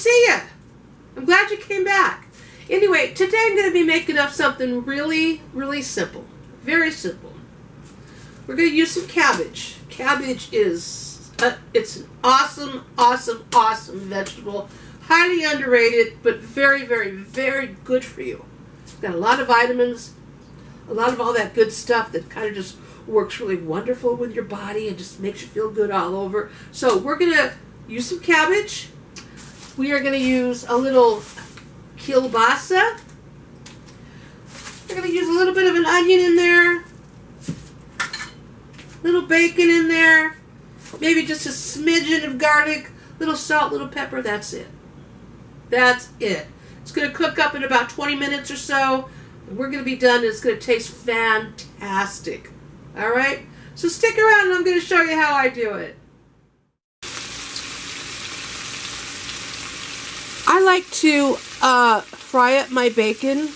see you. I'm glad you came back. Anyway, today I'm going to be making up something really, really simple. Very simple. We're going to use some cabbage. Cabbage is, it's an awesome, awesome, awesome vegetable. Highly underrated, but very, very, very good for you. It's got a lot of vitamins, a lot of all that good stuff that kind of just works really wonderful with your body and just makes you feel good all over. So we're going to use some cabbage. We are going to use a little kielbasa. We're going to use a little bit of an onion in there. Little bacon in there. Maybe just a smidgen of garlic. Little salt, little pepper. That's it. That's it. It's going to cook up in about 20 minutes or so. And we're going to be done. And it's going to taste fantastic. All right? So stick around and I'm going to show you how I do it. I like to fry up my bacon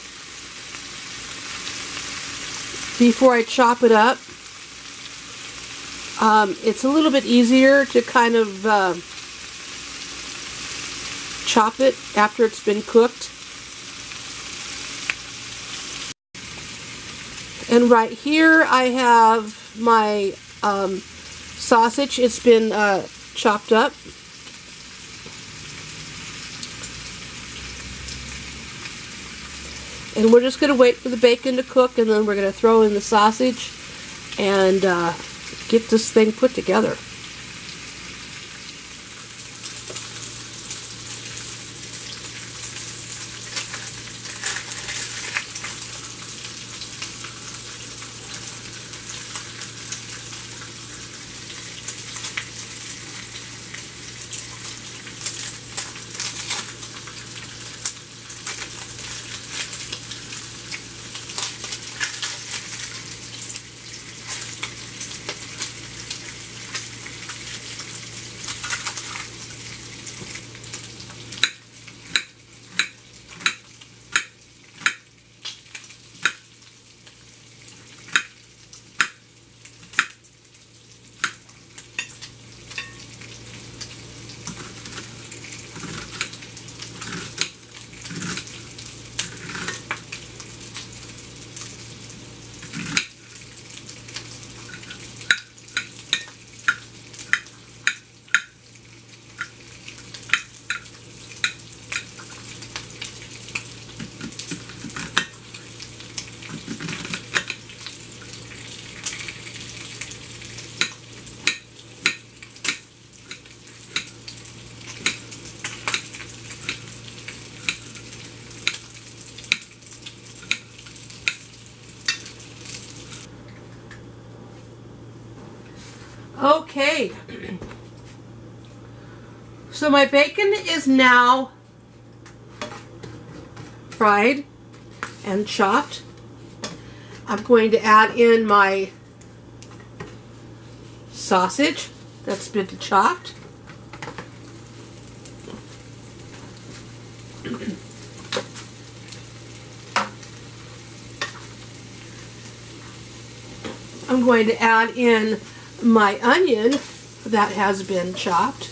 before I chop it up. It's a little bit easier to kind of chop it after it's been cooked. And right here I have my sausage. It's been chopped up. And we're just going to wait for the bacon to cook, and then we're going to throw in the sausage and get this thing put together. Okay, so my bacon is now fried and chopped. I'm going to add in my sausage that's been chopped. I'm going to add in my onion that has been chopped.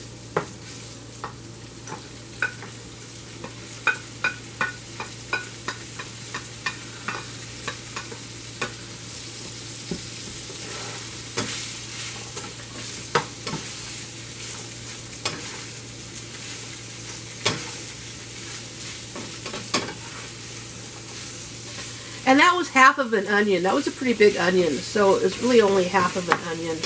And that was half of an onion. That was a pretty big onion, so it was really only half of an onion.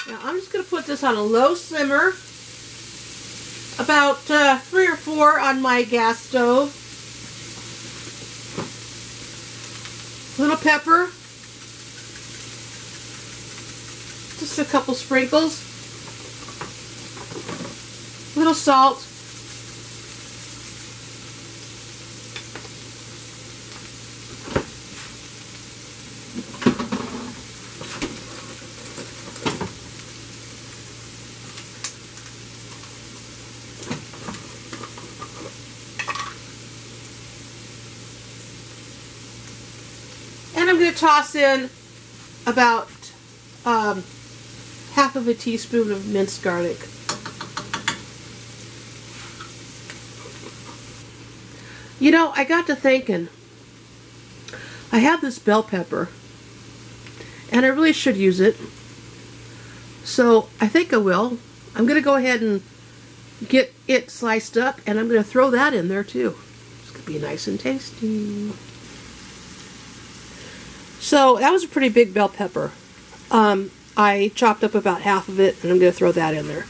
Now I'm just going to put this on a low simmer. About 3 or 4 on my gas stove. Little pepper. Just a couple sprinkles. Little salt. going to toss in about half of a teaspoon of minced garlic. You know, I got to thinking, I have this bell pepper, and I really should use it. So I think I will. I'm going to go ahead and get it sliced up, and I'm going to throw that in there too. It's going to be nice and tasty. So that was a pretty big bell pepper. I chopped up about half of it, and I'm going to throw that in there.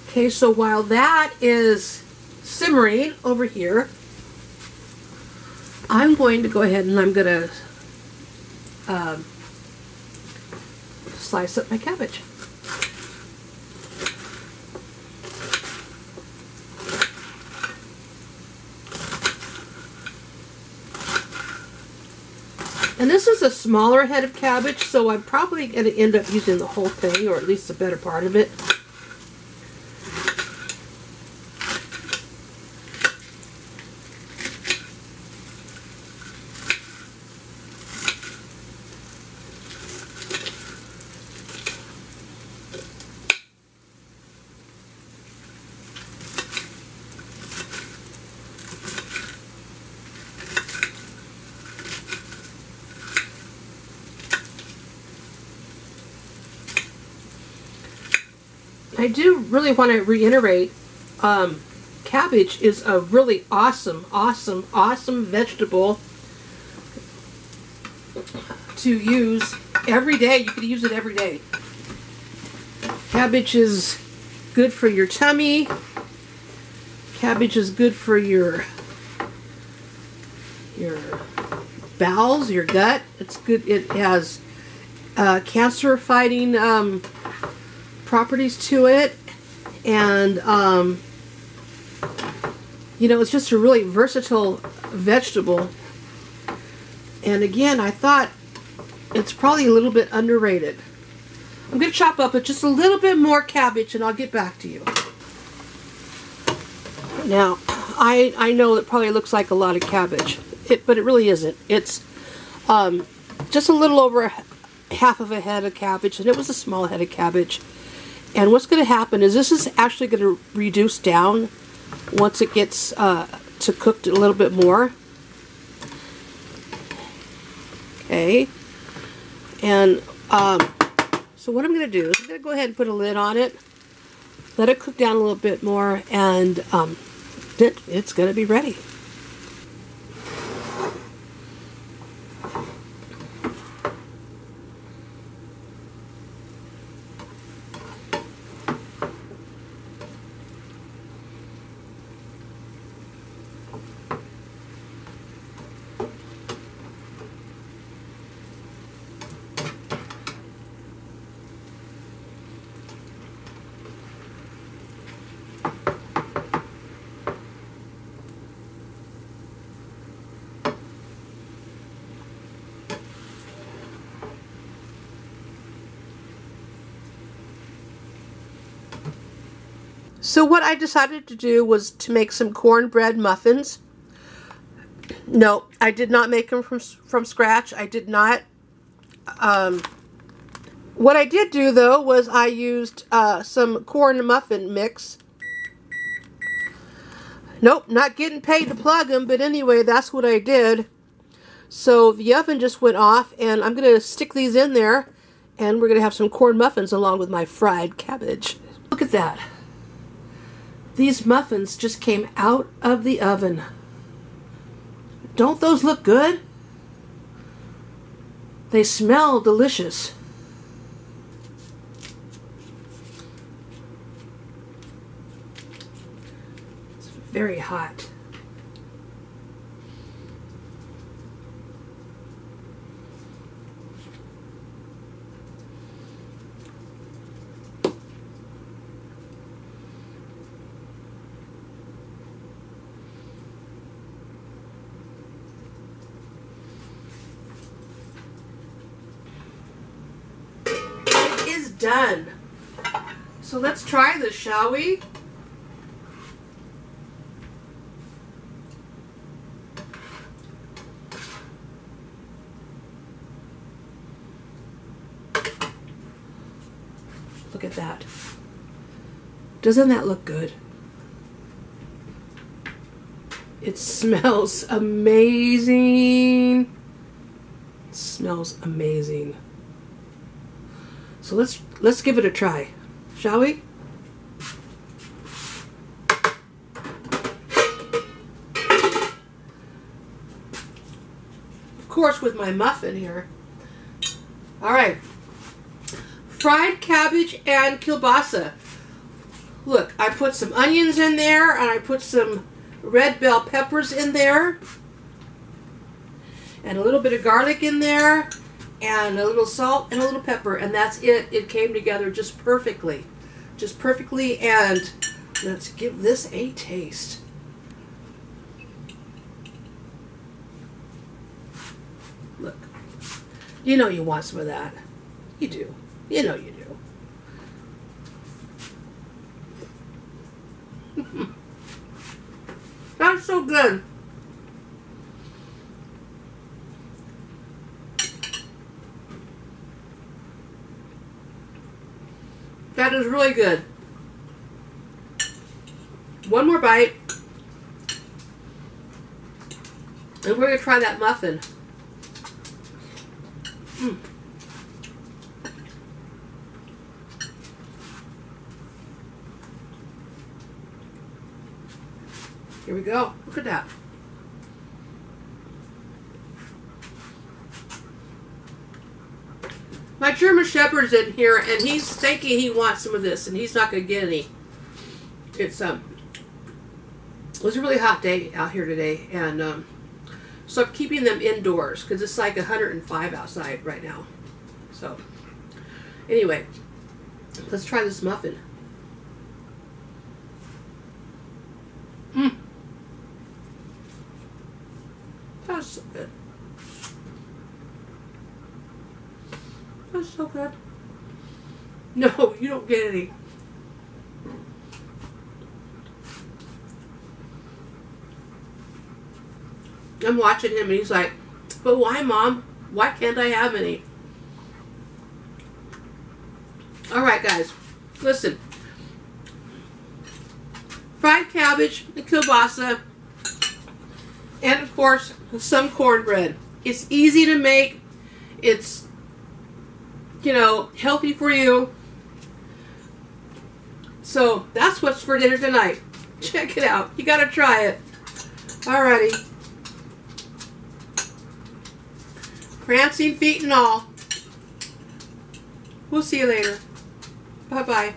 Okay, so while that is simmering over here, I'm going to go ahead and I'm going to slice up my cabbage. And this is a smaller head of cabbage, so I'm probably going to end up using the whole thing, or at least the better part of it. I do really want to reiterate, cabbage is a really awesome vegetable to use every day. You could use it every day. Cabbage is good for your tummy. Cabbage is good for your bowels, your gut. It's good. It has cancer fighting properties to it, and you know, it's just a really versatile vegetable. And again, I thought it's probably a little bit underrated. I'm going to chop up just a little bit more cabbage, and I'll get back to you. Now, I know it probably looks like a lot of cabbage, but it really isn't. It's just a little over half of a head of cabbage, and it was a small head of cabbage. And what's going to happen is this is actually going to reduce down once it gets to cooked a little bit more. Okay. And so what I'm going to do is I'm going to go ahead and put a lid on it, let it cook down a little bit more, and it's going to be ready. So what I decided to do was to make some cornbread muffins. No, I did not make them from scratch. I did not. What I did do, though, was I used some corn muffin mix. Nope, not getting paid to plug them, but anyway, that's what I did. So the oven just went off, and I'm going to stick these in there, and we're going to have some corn muffins along with my fried cabbage. Look at that. These muffins just came out of the oven. Don't those look good? They smell delicious. It's very hot. Done. So let's try this, shall we? Look at that. Doesn't that look good? It smells amazing. It smells amazing. So let's give it a try, shall we? Of course, with my muffin here. All right. Fried cabbage and kielbasa. Look, I put some onions in there, and I put some red bell peppers in there, and a little bit of garlic in there, and a little salt and a little pepper, and that's it. It came together just perfectly. Just perfectly, and let's give this a taste. Look, you know you want some of that. You do. You know you do. That's so good. That is really good. One more bite. And we're going to try that muffin. Here we go. Look at that. My German Shepherd's in here, and he's thinking he wants some of this, and he's not going to get any. It was a really hot day out here today, and so I'm keeping them indoors because it's like 105 outside right now. So, anyway, let's try this muffin. That's so good. That's so good. No, you don't get any. I'm watching him and he's like, but why, Mom? Why can't I have any? Alright, guys. Listen. Fried cabbage, the kielbasa, and of course, some cornbread. It's easy to make. It's, you know, healthy for you. So that's what's for dinner tonight. Check it out. You gotta try it. Alrighty. Prancing feet and all. We'll see you later. Bye-bye.